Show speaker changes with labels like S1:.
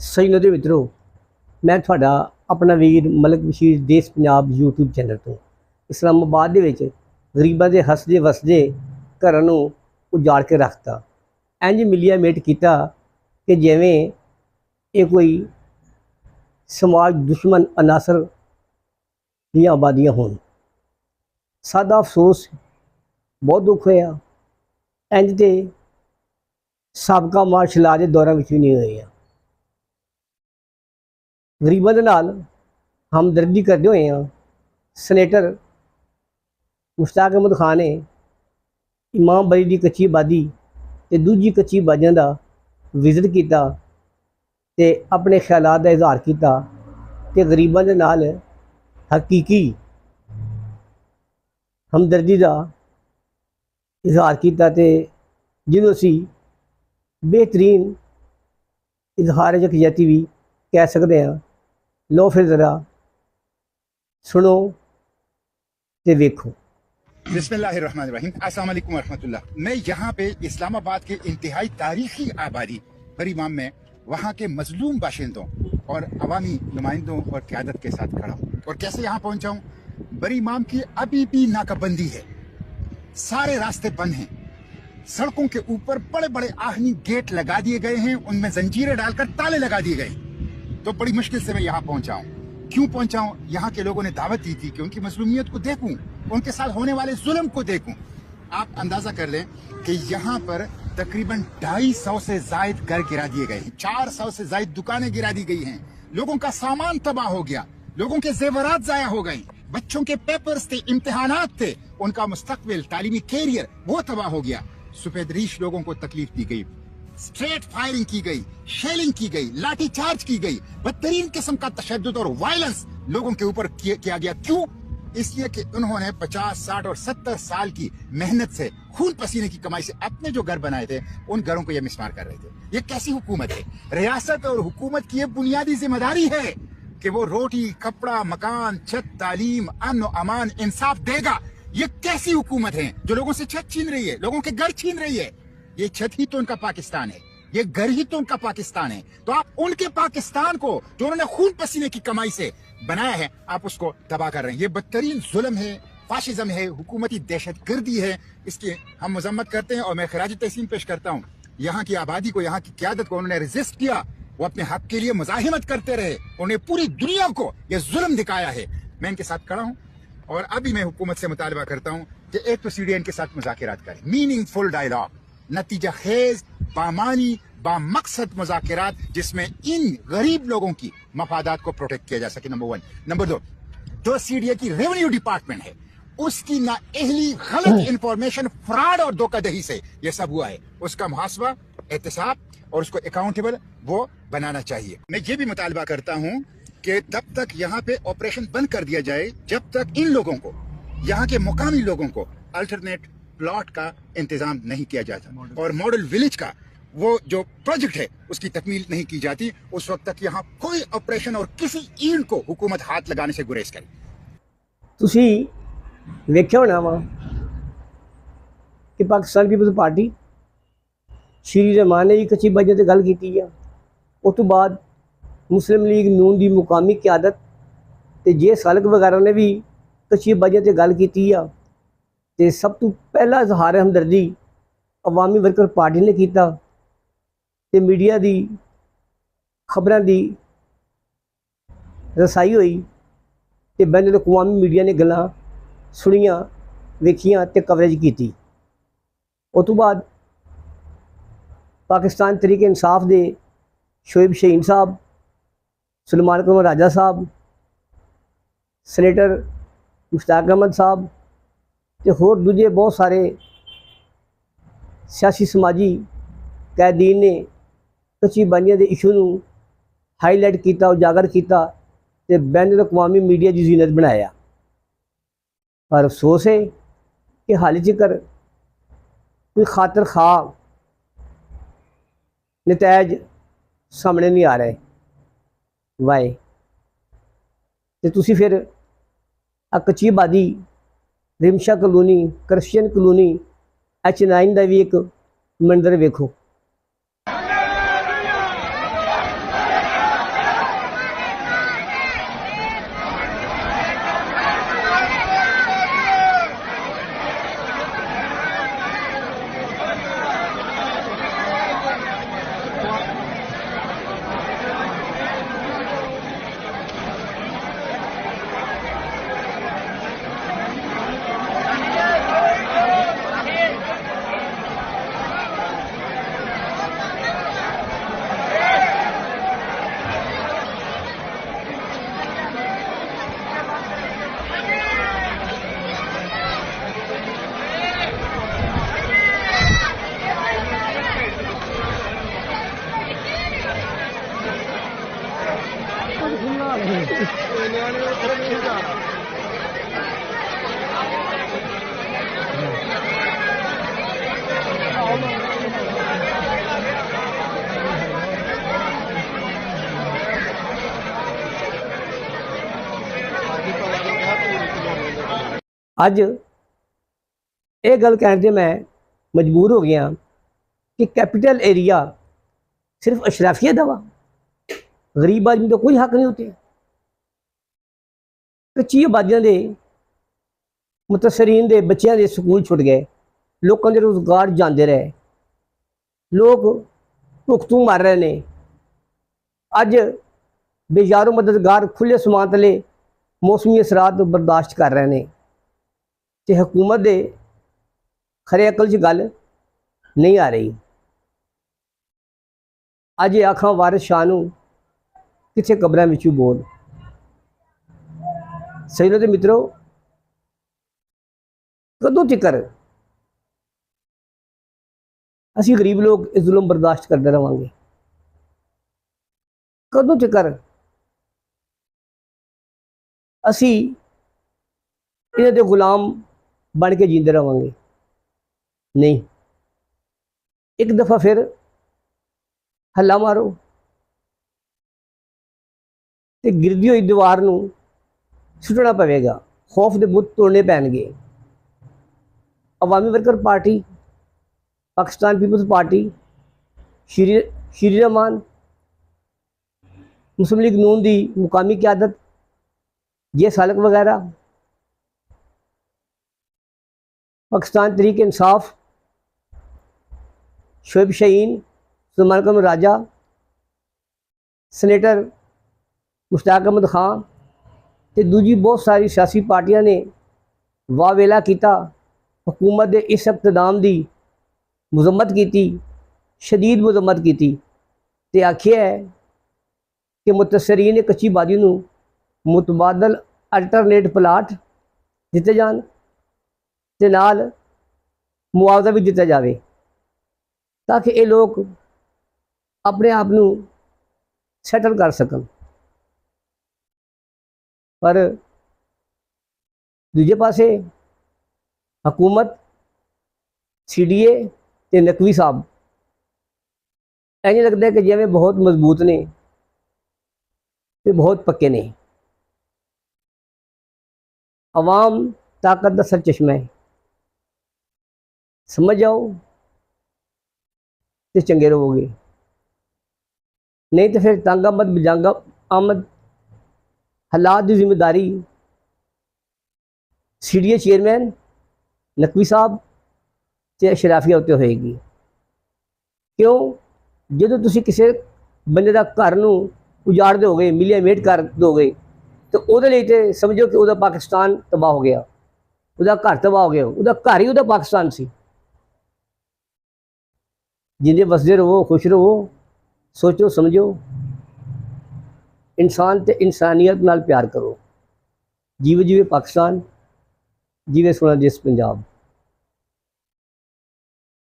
S1: ਸਜਣੋ ਦੇ ਮਿੱਤਰੋ, ਮੈਂ ਤੁਹਾਡਾ ਆਪਣਾ ਵੀਰ ਮਲਕ ਬਸ਼ੀਰ ਦੇਸ਼ ਪੰਜਾਬ YouTube ਚੈਨਲ ਤੋਂ ਇਸਲਾਮਾਬਾਦ ਦੇ ਵਿੱਚ ਗਰੀਬਾਂ ਦੇ ਹੱਸਦੇ ਵਸਦੇ ਘਰਾਂ ਨੂੰ ਉਜਾੜ ਕੇ ਰੱਖਤਾ। ਇੰਝ ਮਿਲਿਆ ਮੇਟ ਕੀਤਾ ਕਿ ਜਿਵੇਂ ਇਹ ਕੋਈ ਸਮਾਜ ਦੁਸ਼ਮਣ ਅਨਾਸਰ ਦੀਆਂ ਆਬਾਦੀਆਂ ਹੋਣ। ਸਾਡਾ ਅਫਸੋਸ, ਬਹੁਤ ਦੁੱਖ ਹੋਇਆ। ਇੰਝ ਤੇ ਸਾਬਕਾ ਮਾਰਸ਼ਲ ਆਰਟ ਦੇ ਦੌਰਾਂ ਵਿੱਚ ਵੀ ਨਹੀਂ ਹੋਇਆ। ਗਰੀਬਾਂ ਦੇ ਨਾਲ ਹਮਦਰਦੀ ਕਰਦੇ ਹੋਏ ਹਾਂ ਸੈਨੇਟਰ ਮੁਸ਼ਤਾਕ ਅਹਿਮਦ ਖਾਨ ਨੇ ਇਮਾਮ ਬਰੀ ਦੀ ਕੱਚੀ ਆਬਾਦੀ ਤੇ ਦੂਜੀ ਕੱਚੀ ਆਬਾਦੀਆਂ ਦਾ ਵਿਜ਼ਿਟ ਕੀਤਾ ਤੇ ਆਪਣੇ ਖਿਆਲਾਤ ਦਾ ਇਜ਼ਹਾਰ ਕੀਤਾ ਤੇ ਗਰੀਬਾਂ ਦੇ ਨਾਲ ਹਕੀਕੀ ਹਮਦਰਦੀ ਦਾ ਇਜ਼ਹਾਰ ਕੀਤਾ ਤੇ ਜਿਹਨੂੰ ਅਸੀਂ ਬਿਹਤਰੀਨ ਇਜ਼ਹਾਰ ਯਕਜਹਿਤੀ ਵੀ ਕਹਿ सकते हैं। लो फिर ज़रा सुनो ते देखो।
S2: बिस्मिल्लाहिर्रहमानिर्रहीम, अस्सलाम वालेकुम रहमतुल्लाह। मैं यहाँ पे इस्लामाबाद के इंतहाई तारीखी आबादी बरी इमाम में वहाँ के मजलूम बाशिंदों और अवामी नुमाइंदों और क़यादत के साथ खड़ा हूँ। और कैसे यहाँ पहुँचा हूँ? बरी इमाम की अभी भी नाकाबंदी है, सारे रास्ते बंद हैं, सड़कों के ऊपर बड़े बड़े आहनी गेट लगा दिए गए हैं, उनमें जंजीरें डालकर ताले लगा दिए गए। तो बड़ी मुश्किल से मैं यहाँ पहुंचा हूँ। क्यों पहुंचा हूँ? यहाँ के लोगों ने दावत दी थी कि उनकी मजलूमियत को देखूं, उनके साथ होने वाले जुल्म को देखूं। आप अंदाजा कर लें कि यहाँ पर तकरीबन 250 से जायद घर गिरा दिए गए हैं, 400 से जायद दुकानें गिरा दी गई हैं, लोगों का सामान तबाह हो गया, लोगों के जेवरात जाया हो गए, बच्चों के पेपर्स थे, इम्तिहानात थे, उनका मुस्तकबिल तालीमी कैरियर वो तबाह हो गया। सुपेदरीश लोगों को तकलीफ दी गई, स्ट्रेट फायरिंग की गई, शेलिंग की गई, लाठी चार्ज की गई, बदतरीन किस्म का तशद्दुद और वायलेंस लोगों के ऊपर किया गया। क्यों? इसलिए कि उन्होंने 50, 60 और 70 साल की मेहनत से, खून पसीने की कमाई से अपने जो घर बनाए थे उन घरों को ये मिसमार कर रहे थे। ये कैसी हुकूमत है? रियासत और हुकूमत की ये बुनियादी जिम्मेदारी है कि वो रोटी, कपड़ा, मकान, छत, तालीम, अमन और अमान, इंसाफ देगा। ये कैसी हुकूमत है जो लोगों से छत छीन रही है, लोगों के घर छीन रही है? ये छत ही तो उनका पाकिस्तान है, ये घर ही तो उनका पाकिस्तान है। तो आप उनके पाकिस्तान को जो उन्होंने खून पसीने की कमाई से बनाया है, आप उसको तबाह कर रहे हैं। ये बदतरीन जुल्म है, फाशिज्म है, हुकूमती दहशतगर्दी है। इसकी हम मजम्मत करते हैं और मैं खराज तहसीन पेश करता हूँ। यहाँ की आबादी को, यहाँ की क़यादत को उन्होंने रेजिस्ट किया, वो अपने हक के लिए मुजाहिमत करते रहे, उन्हें पूरी दुनिया को ये जुल्म दिखाया है। मैं इनके साथ खड़ा हूँ और अभी मैं हुकूमत से मुतालबा करता हूँ कि एक तो सीढ़ी इनके साथ मुज़ाकिरात करें, मीनिंगफुल डायलॉग, नतीजा खेज, बामानी, बामकसद मुज़ाकिरात, जिसमें इन गरीब लोगों की मफादात को प्रोटेक्ट किया जा सके। नंबर 1। नंबर 2, जो सीडीए की रेवेन्यू डिपार्टमेंट है उसकी नाअहली, गलत इंफॉर्मेशन, फ्रॉड और धोखाधड़ी से ये सब हुआ है, उसका मुहासबा, एहतसाब और उसको अकाउंटेबल वो बनाना चाहिए। मैं ये भी मुतालबा करता हूँ कि तब तक यहाँ पे ऑपरेशन बंद कर दिया जाए जब तक इन लोगों को, यहाँ के मुकामी लोगों को अल्टरनेट प्लॉट का इंतजाम नहीं किया जाता और मॉडल विलेज का वो जो प्रोजेक्ट है उसकी तकमील नहीं की जाती। उस वक्त तक यहाँ कोई ऑपरेशन और किसी ईंट को हुकूमत हाथ लगाने से गुरेज करे।
S1: ਤੁਸੀਂ ਵੇਖਿਆ ਹੋਣਾ ਵਾ ਕਿ ਪਾਕਿਸਤਾਨ ਪੀਪਲਜ਼ ਪਾਰਟੀ ਸ਼੍ਰੀ ਰਹਿਮਾਨ ਨੇ ਵੀ ਕੱਚੀ ਬਾਜੀਆਂ 'ਤੇ ਗੱਲ ਕੀਤੀ ਆ। ਉਸ ਤੋਂ ਬਾਅਦ ਮੁਸਲਿਮ ਲੀਗ ਨੂਨ ਦੀ ਮੁਕਾਮੀ ਕਿਆਦਤ ਤੇ ਜੇ ਸਾਲਕ ਵਗੈਰਾ ਨੇ ਵੀ ਕੱਚੀ ਬਾਜੀਆਂ 'ਤੇ ਗੱਲ ਕੀਤੀ ਆ। ਤੇ ਸਭ ਤੋਂ ਪਹਿਲਾ ਇਜ਼ਹਾਰ ਹਮਦਰਦੀ ਅਵਾਮੀ ਵਰਕਰ ਪਾਰਟੀ ਨੇ ਕੀਤਾ ਤੇ ਮੀਡੀਆ ਦੀ ਖਬਰਾਂ ਦੀ ਰਸਾਈ ਹੋਈ ਤੇ ਬੈਨ ਅਲ-ਅਕਵਾਮੀ ਮੀਡੀਆ ਨੇ ਗੱਲਾਂ ਸੁਣੀਆਂ, ਵੇਖੀਆਂ ਤੇ ਕਵਰੇਜ ਕੀਤੀ। ਉਸ ਤੋਂ ਬਾਅਦ ਪਾਕਿਸਤਾਨ ਤਰੀਕੇ ਇਨਸਾਫ ਦੇ ਸ਼ੋਇਬ ਸ਼ਹੀਨ ਸਾਹਿਬ, ਸੁਲੇਮਾਨ ਕਮਰ ਰਾਜਾ ਸਾਹਿਬ, ਸੈਨੇਟਰ ਮੁਸ਼ਤਾਕ ਅਹਿਮਦ ਸਾਹਿਬ ਤੇ ਹੋਰ ਦੂਜੇ ਬਹੁਤ ਸਾਰੇ ਸਿਆਸੀ ਸਮਾਜੀ ਕੈਦੀਨ ਨੇ ਕੱਚੀ ਬਾਜੀਆਂ ਦੇ ਇਸ਼ੂ ਨੂੰ ਹਾਈਲਾਈਟ ਕੀਤਾ, ਉਜਾਗਰ ਕੀਤਾ ਤੇ ਬੈਨ ਅਲ-ਅਕਵਾਮੀ ਮੀਡੀਆ ਦੀ ਜ਼ੀਨਤ ਬਣਾਇਆ। ਪਰ ਅਫਸੋਸ ਹੈ ਕਿ ਹਾਲੇ ਤੱਕ ਕੋਈ ਖਾਤਰ ਖਾ ਨਤੀਜ ਸਾਹਮਣੇ ਨਹੀਂ ਆ ਰਹੇ। ਵਾਏ ਤੇ ਤੁਸੀਂ ਫਿਰ ਆ ਕੱਚੀ ਆਬਾਦੀ, ਰਿਮਸ਼ਾ ਕਲੋਨੀ, ਕ੍ਰਿਸਚੀਅਨ ਕਲੋਨੀ, H9 ਦਾ ਵੀ ਇੱਕ ਮੰਜ਼ਰ ਵੇਖੋ। ਅੱਜ ਇਹ ਗੱਲ ਕਹਿਣ 'ਤੇ ਮੈਂ ਮਜਬੂਰ ਹੋ ਗਿਆ कि कैपिटल एरिया सिर्फ अशराफिया दवा, गरीब आदमी का कोई हक नहीं होते। कच्ची आबादियों के मुतसरीन के बच्चों के स्कूल छुट गए, लोगों के रोजगार जाते रहे, लोग भुख तू मर रहे हैं। अज बेजारों मददगार खुले समान तले मौसमी असरात बर्दाश्त कर रहे हैं तो हुकूमत के खरे अकल च गल नहीं आ रही। अज आखा वारिस शाह नूं किथे कबरां विचों बोल। सजनों ते मित्रों, कदों तिकर असीं गरीब लोग इस जुल्म बर्दाश्त करते रहांगे? कदों तिकर असीं इन्हां दे गुलाम बन के जींदे रहांगे? नहीं, एक दफ़ा फिर हल्ला मारो तो गिरदी हुई दीवार नूं सुटना पवेगा, खौफ के बुत तोड़ने पैणगे। Awami worker party, Pakistan peoples party, Shri Rehman, Muslim league Noon की मुकामी क्यादत, जे सालक वगैरह, पाकिस्तान तहरीक इंसाफ, शोएब शहीन, सुलमान राजा, सनेटर मुश्ताक अहमद खान ते दूजी बहुत सारी सियासी पार्टियां ने वावेला किया, हुकूमत के इस इक़्तिदाम की मजम्मत की, शदीद मजम्मत की ते आखिया है कि मुतसरीन ने कच्ची बादी नूं मुतबादल अल्टरनेट प्लाट दिते जान ते नाल मुआवजा भी दिता जाए ताकि ये लोग अपने आप नूं सैटल कर सकन। पर दूजे पासे हुकूमत, CDA ते नकवी साहब इंज लगता है कि जिवें बहुत मजबूत ने ते बहुत पक्के ने। अवाम ताकत का सर चश्मा है, समझ जाओ तो चंगे रहोगे, नहीं तो फिर तंग आमद बजंग आमद हालात की जिम्मेदारी CDA चेयरमैन नकवी साहब ते अशराफिया उत्ते होएगी। क्यों? जो तुसी किसी बंदे का घर नूं उजाड़ दोगे, मिलिया मेट कर दोगे तो उहदे लई ते समझो कि उहदा पाकिस्तान तबाह हो गया, उहदा घर तबाह हो गया, उहदा घर ही उहदा पाकिस्तान सी। जिंदे बसदे रहो, खुश रहो, सोचो समझो, इंसान ते इंसानियत नाल प्यार करो। जीवे जीवे पाकिस्तान, जीवे सोना देश पंजाब।